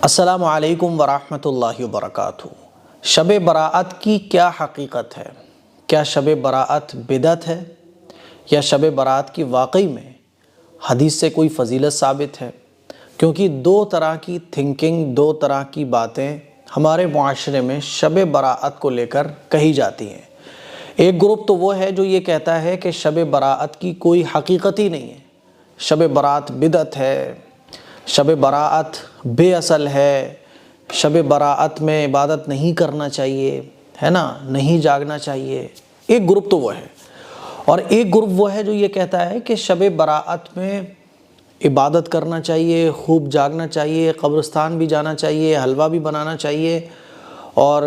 السلام علیکم ورحمۃ اللہ وبرکاتہ۔ شب براءت کی کیا حقیقت ہے؟ کیا شب براءت بدعت ہے یا شب براءت کی واقعی میں حدیث سے کوئی فضیلت ثابت ہے؟ کیونکہ دو طرح کی تھنکنگ، دو طرح کی باتیں ہمارے معاشرے میں شب براءت کو لے کر کہی جاتی ہیں۔ ایک گروپ تو وہ ہے جو یہ کہتا ہے کہ شب براءت کی کوئی حقیقت ہی نہیں ہے، شب براءت بدعت ہے، شب براءت بے اصل ہے، شب براءت میں عبادت نہیں کرنا چاہیے، ہے نا، نہیں جاگنا چاہیے۔ ایک گروپ تو وہ ہے، اور ایک گروپ وہ ہے جو یہ کہتا ہے کہ شب براءت میں عبادت کرنا چاہیے، خوب جاگنا چاہیے، قبرستان بھی جانا چاہیے، حلوہ بھی بنانا چاہیے، اور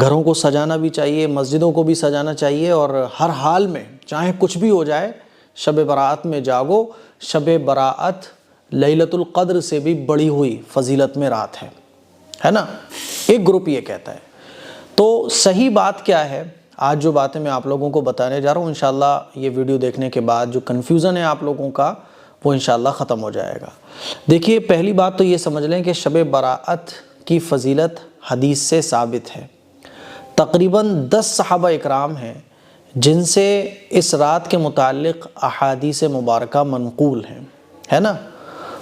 گھروں کو سجانا بھی چاہیے، مسجدوں کو بھی سجانا چاہیے، اور ہر حال میں چاہے کچھ بھی ہو جائے شب براءت میں جاگو۔ شب براءت لیلۃ القدر سے بھی بڑی ہوئی فضیلت میں رات ہے نا۔ ایک گروپ یہ کہتا ہے۔ تو صحیح بات کیا ہے؟ آج جو باتیں میں آپ لوگوں کو بتانے جا رہا ہوں، انشاءاللہ یہ ویڈیو دیکھنے کے بعد جو کنفیوژن ہے آپ لوگوں کا وہ انشاءاللہ ختم ہو جائے گا۔ دیکھیے، پہلی بات تو یہ سمجھ لیں کہ شب براءت کی فضیلت حدیث سے ثابت ہے۔ تقریباً 10 صحابہ اکرام ہیں جن سے اس رات کے متعلق احادیث مبارکہ منقول ہیں، ہے نا۔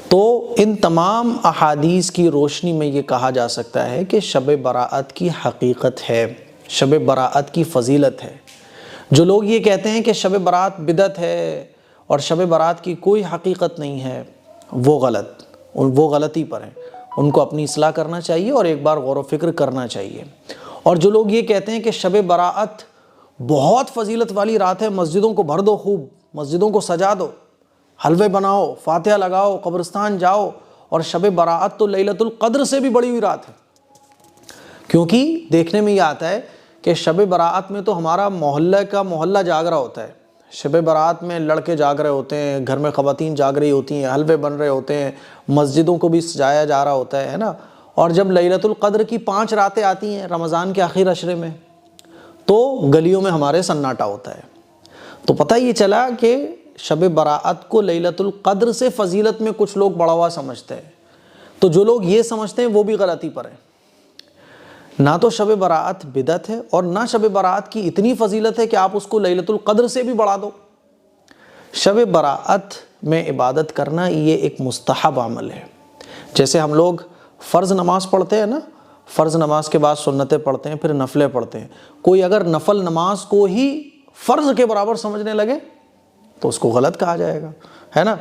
تو ان تمام احادیث کی روشنی میں یہ کہا جا سکتا ہے کہ شب براءت کی حقیقت ہے، شب براءت کی فضیلت ہے۔ جو لوگ یہ کہتے ہیں کہ شب براءت بدعت ہے اور شب براءت کی کوئی حقیقت نہیں ہے، وہ غلطی پر ہیں۔ ان کو اپنی اصلاح کرنا چاہیے اور ایک بار غور و فکر کرنا چاہیے۔ اور جو لوگ یہ کہتے ہیں کہ شب براءت بہت فضیلت والی رات ہے، مسجدوں کو بھر دو، خوب مسجدوں کو سجا دو، حلوے بناؤ، فاتحہ لگاؤ، قبرستان جاؤ، اور شب براءت تو لیلۃ القدر سے بھی بڑی ہوئی رات ہے۔ کیونکہ دیکھنے میں یہ آتا ہے کہ شب براءت میں تو ہمارا محلہ کا محلہ جاگ رہا ہوتا ہے۔ شب براءت میں لڑکے جاگ رہے ہوتے ہیں، گھر میں خواتین جاگ رہی ہوتی ہیں، حلوے بن رہے ہوتے ہیں، مسجدوں کو بھی سجایا جا رہا ہوتا ہے نا۔ اور جب لیلۃ القدر کی 5 راتیں آتی ہیں رمضان کے آخر عشرے میں، تو گلیوں میں ہمارے سناٹا ہوتا ہے۔ تو پتہ یہ چلا کہ شب براءت کو لیلۃ القدر سے فضیلت میں کچھ لوگ بڑا ہوا سمجھتے ہیں۔ تو جو لوگ یہ سمجھتے ہیں وہ بھی غلطی پر ہیں۔ نہ تو شب براءت بدعت ہے اور نہ شب براءت کی اتنی فضیلت ہے کہ آپ اس کو لیلۃ القدر سے بھی بڑھا دو۔ شب براءت میں عبادت کرنا یہ ایک مستحب عمل ہے۔ جیسے ہم لوگ فرض نماز پڑھتے ہیں نا، فرض نماز کے بعد سنتیں پڑھتے ہیں، پھر نفلیں پڑھتے ہیں۔ کوئی اگر نفل نماز کو ہی فرض کے برابر سمجھنے لگے تو اس کو غلط کہا جائے گا، ہے نا۔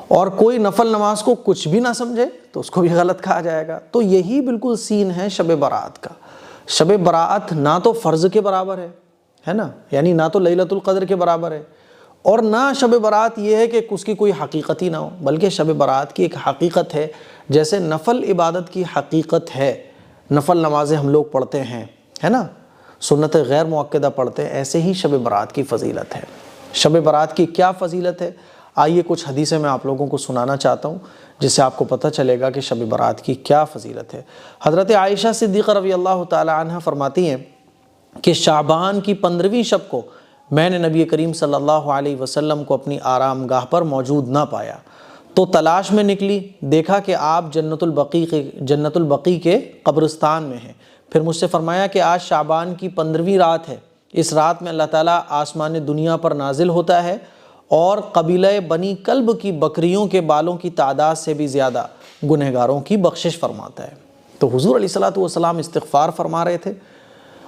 اور کوئی نفل نماز کو کچھ بھی نہ سمجھے تو اس کو بھی غلط کہا جائے گا۔ تو یہی بالکل سین ہے شب براءت کا۔ شب براءت نہ تو فرض کے برابر ہے نا، یعنی نہ تو لیلۃ القدر کے برابر ہے، اور نہ شب براءت یہ ہے کہ اس کی کوئی حقیقت ہی نہ ہو، بلکہ شب براءت کی ایک حقیقت ہے۔ جیسے نفل عبادت کی حقیقت ہے، نفل نمازیں ہم لوگ پڑھتے ہیں، ہے نا، سنت غیر مؤکدہ پڑھتے ہیں، ایسے ہی شب براءت کی فضیلت ہے۔ شب براءت کی کیا فضیلت ہے؟ آئیے کچھ حدیثیں میں آپ لوگوں کو سنانا چاہتا ہوں جس سے آپ کو پتہ چلے گا کہ شب براءت کی کیا فضیلت ہے۔ حضرت عائشہ صدیقہ رضی اللہ تعالی عنہ فرماتی ہیں کہ شعبان کی 15ویں شب کو میں نے نبی کریم صلی اللہ علیہ وسلم کو اپنی آرام گاہ پر موجود نہ پایا، تو تلاش میں نکلی، دیکھا کہ آپ جنت البقیع کے قبرستان میں ہیں۔ پھر مجھ سے فرمایا کہ آج شعبان کی 15ویں رات ہے، اس رات میں اللہ تعالیٰ آسمان دنیا پر نازل ہوتا ہے اور قبیلہ بنی کلب کی بکریوں کے بالوں کی تعداد سے بھی زیادہ گنہگاروں کی بخشش فرماتا ہے۔ تو حضور علیہ الصلوۃ والسلام استغفار فرما رہے تھے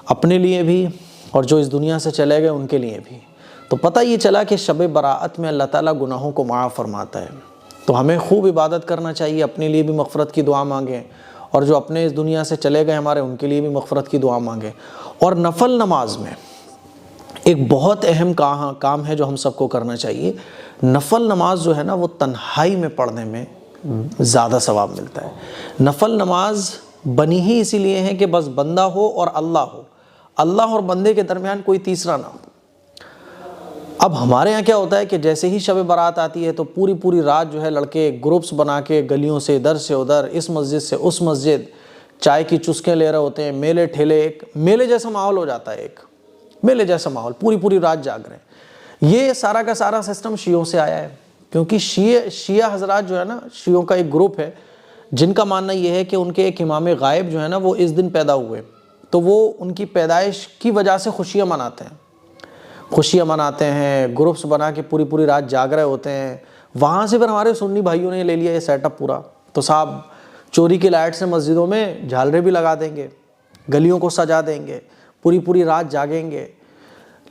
اپنے لیے بھی اور جو اس دنیا سے چلے گئے ان کے لیے بھی۔ تو پتہ یہ چلا کہ شب براءت میں اللہ تعالیٰ گناہوں کو معاف فرماتا ہے۔ تو ہمیں خوب عبادت کرنا چاہیے، اپنے لیے بھی مغفرت کی دعا مانگیں، اور جو اپنے اس دنیا سے چلے گئے ہمارے ان کے لیے بھی مغفرت کی دعا مانگیں۔ اور نفل نماز میں ایک بہت اہم کام ہے جو ہم سب کو کرنا چاہیے۔ نفل نماز جو ہے نا وہ تنہائی میں پڑھنے میں زیادہ ثواب ملتا ہے۔ نفل نماز بنی ہی اسی لیے ہے کہ بس بندہ ہو اور اللہ اور بندے کے درمیان کوئی تیسرا نہ ہو۔ اب ہمارے یہاں کیا ہوتا ہے کہ جیسے ہی شب برات آتی ہے تو پوری رات جو ہے لڑکے گروپس بنا کے گلیوں سے ادھر سے ادھر، اس مسجد سے اس مسجد، چائے کی چسکیں لے رہے ہوتے ہیں، میلے ٹھیلے، ایک میلے جیسا ماحول ہو جاتا ہے، ایک میلے جیسا ماحول، پوری رات جاگ رہے ہیں۔ یہ سارا کا سارا سسٹم شیعوں سے آیا ہے، کیونکہ شیعہ حضرات جو ہے نا، شیعوں کا ایک گروپ ہے جن کا ماننا یہ ہے کہ ان کے ایک امام غائب جو ہے نا وہ اس دن پیدا ہوئے، تو وہ ان کی پیدائش کی وجہ سے خوشیاں مناتے ہیں، گروپس بنا کے پوری پوری رات جاگ رہے ہوتے ہیں۔ وہاں سے پھر ہمارے سنی بھائیوں نے لے لیا یہ سیٹ اپ پورا، تو صاحب چوری کی لائٹ سے مسجدوں میں جھالریں بھی لگا دیں گے، گلیوں کو سجا دیں گے، پوری پوری رات جاگیں گے،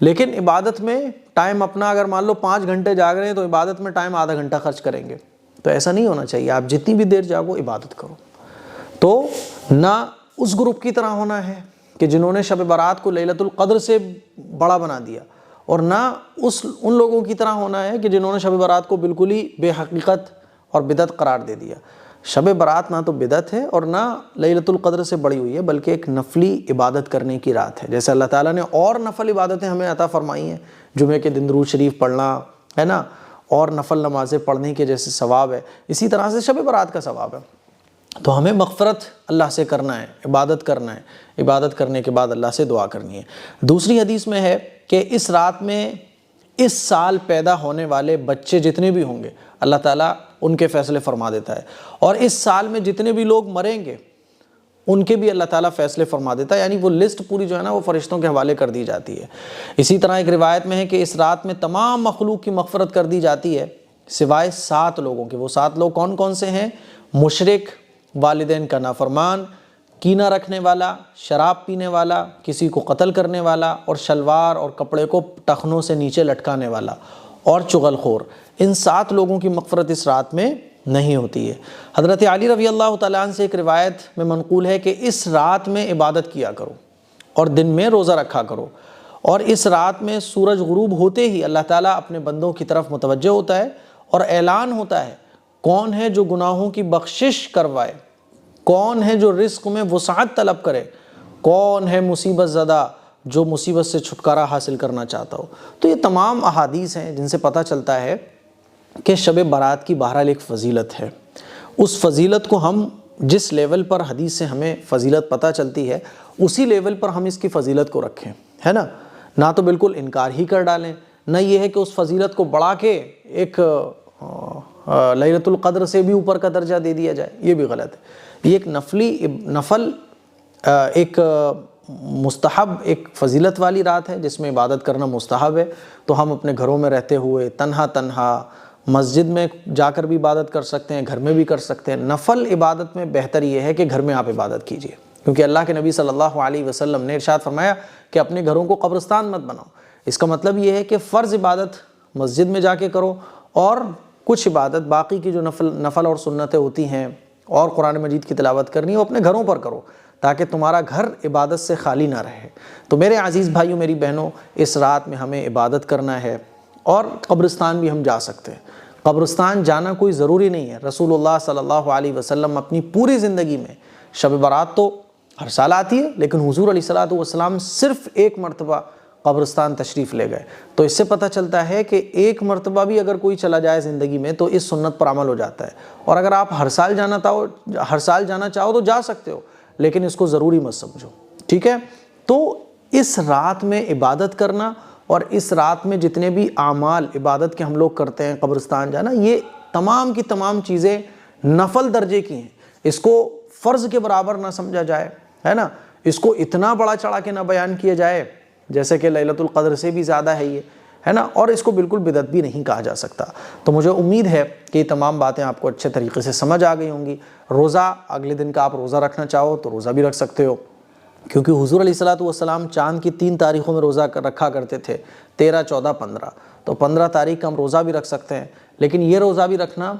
لیکن عبادت میں ٹائم اپنا اگر مان لو 5 گھنٹے جاگ رہے ہیں تو عبادت میں ٹائم آدھا گھنٹہ خرچ کریں گے۔ تو ایسا نہیں ہونا چاہیے، آپ جتنی بھی دیر جاگو عبادت کرو۔ تو نہ اس گروپ کی طرح ہونا ہے کہ جنہوں نے شب برات کو لیلۃ القدر سے بڑا بنا دیا، اور نہ ان لوگوں کی طرح ہونا ہے کہ جنہوں نے شب برات کو بالکل ہی بے حقیقت اور بدعت قرار دے دیا۔ شب برات نہ تو بدعت ہے اور نہ لیلۃ القدر سے بڑی ہوئی ہے، بلکہ ایک نفلی عبادت کرنے کی رات ہے۔ جیسے اللہ تعالیٰ نے اور نفل عبادتیں ہمیں عطا فرمائی ہیں، جمعے کے دن درود شریف پڑھنا ہے نا، اور نفل نمازیں پڑھنے کے جیسے ثواب ہے، اسی طرح سے شب برات کا ثواب ہے۔ تو ہمیں مغفرت اللہ سے کرنا ہے، عبادت کرنا ہے، عبادت کرنے کے بعد اللہ سے دعا کرنی ہے۔ دوسری حدیث میں ہے کہ اس رات میں اس سال پیدا ہونے والے بچے جتنے بھی ہوں گے اللہ تعالیٰ ان کے فیصلے فرما دیتا ہے، اور اس سال میں جتنے بھی لوگ مریں گے ان کے بھی اللہ تعالیٰ فیصلے فرما دیتا ہے، یعنی وہ لسٹ پوری جو ہے نا وہ فرشتوں کے حوالے کر دی جاتی ہے۔ اسی طرح ایک روایت میں ہے کہ اس رات میں تمام مخلوق کی مغفرت کر دی جاتی ہے سوائے 7 لوگوں کے۔ وہ 7 لوگ کون کون سے ہیں؟ مشرک، والدین کا نافرمان، کینہ رکھنے والا، شراب پینے والا، کسی کو قتل کرنے والا، اور شلوار اور کپڑے کو ٹخنوں سے نیچے لٹکانے والا، اور چغل خور۔ ان 7 لوگوں کی مغفرت اس رات میں نہیں ہوتی ہے۔ حضرت علی رضی اللہ تعالیٰ عنہ سے ایک روایت میں منقول ہے کہ اس رات میں عبادت کیا کرو اور دن میں روزہ رکھا کرو، اور اس رات میں سورج غروب ہوتے ہی اللہ تعالیٰ اپنے بندوں کی طرف متوجہ ہوتا ہے اور اعلان ہوتا ہے کون ہے جو گناہوں کی بخشش کروائے، کون ہے جو رزق میں وسعت طلب کرے، کون ہے مصیبت زدہ جو مصیبت سے چھٹکارا حاصل کرنا چاہتا ہو۔ تو یہ تمام احادیث ہیں جن سے پتہ چلتا ہے کہ شب برات کی بہرحال ایک فضیلت ہے۔ اس فضیلت کو ہم جس لیول پر حدیث سے ہمیں فضیلت پتہ چلتی ہے اسی لیول پر ہم اس کی فضیلت کو رکھیں، ہے نا، نہ تو بالکل انکار ہی کر ڈالیں، نہ یہ ہے کہ اس فضیلت کو بڑھا کے ایک لیلۃ القدر سے بھی اوپر کا درجہ دے دیا جائے، یہ بھی غلط ہے۔ یہ ایک نفل ایک مستحب ایک فضیلت والی رات ہے جس میں عبادت کرنا مستحب ہے، تو ہم اپنے گھروں میں رہتے ہوئے تنہا مسجد میں جا کر بھی عبادت کر سکتے ہیں، گھر میں بھی کر سکتے ہیں۔ نفل عبادت میں بہتر یہ ہے کہ گھر میں آپ عبادت کیجئے، کیونکہ اللہ کے نبی صلی اللہ علیہ وسلم نے ارشاد فرمایا کہ اپنے گھروں کو قبرستان مت بناؤ۔ اس کا مطلب یہ ہے کہ فرض عبادت مسجد میں جا کے کرو، اور کچھ عبادت باقی کی جو نفل اور سنتیں ہوتی ہیں اور قرآن مجید کی تلاوت کرنی ہے وہ اپنے گھروں پر کرو، تاکہ تمہارا گھر عبادت سے خالی نہ رہے۔ تو میرے عزیز بھائیوں، میری بہنوں، اس رات میں ہمیں عبادت کرنا ہے، اور قبرستان بھی ہم جا سکتے ہیں۔ قبرستان جانا کوئی ضروری نہیں ہے۔ رسول اللہ صلی اللہ علیہ وسلم اپنی پوری زندگی میں شب برات تو ہر سال آتی ہے، لیکن حضور علیہ السلام صرف ایک مرتبہ قبرستان تشریف لے گئے۔ تو اس سے پتہ چلتا ہے کہ ایک مرتبہ بھی اگر کوئی چلا جائے زندگی میں تو اس سنت پر عمل ہو جاتا ہے، اور اگر آپ ہر سال جانا چاہو تو جا سکتے ہو، لیکن اس کو ضروری مت سمجھو، ٹھیک ہے۔ تو اس رات میں عبادت کرنا اور اس رات میں جتنے بھی اعمال عبادت کے ہم لوگ کرتے ہیں، قبرستان جانا، یہ تمام کی تمام چیزیں نفل درجے کی ہیں۔ اس کو فرض کے برابر نہ سمجھا جائے، ہے نا، اس کو اتنا بڑا چڑھا کے نہ بیان کیا جائے جیسے کہ لیلۃ القدر سے بھی زیادہ ہے یہ، ہے نا، اور اس کو بالکل بدعت بھی نہیں کہا جا سکتا۔ تو مجھے امید ہے کہ یہ تمام باتیں آپ کو اچھے طریقے سے سمجھ آ گئی ہوں گی۔ روزہ اگلے دن کا آپ روزہ رکھنا چاہو تو روزہ بھی رکھ سکتے ہو، کیونکہ حضور علیہ السلام چاند کی 3 تاریخوں میں روزہ رکھا کرتے تھے، 13، 14، 15۔ تو 15 تاریخ کا ہم روزہ بھی رکھ سکتے ہیں، لیکن یہ روزہ بھی رکھنا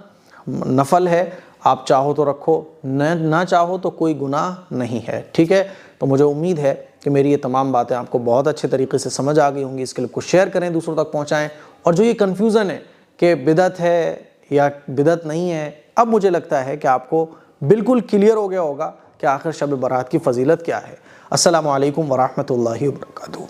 نفل ہے، آپ چاہو تو رکھو، نہ چاہو تو کوئی گناہ نہیں ہے، ٹھیک ہے۔ تو مجھے امید ہے کہ میری یہ تمام باتیں آپ کو بہت اچھے طریقے سے سمجھ آ گئی ہوں گی۔ اس کے لیے کچھ شیئر کریں، دوسروں تک پہنچائیں، اور جو یہ کنفیوژن ہے کہ بدعت ہے یا بدعت نہیں ہے، اب مجھے لگتا ہے کہ آپ کو بالکل کلیئر ہو گیا ہوگا کہ آخر شب برات کی فضیلت کیا ہے۔ السلام علیکم ورحمۃ اللہ وبرکاتہ۔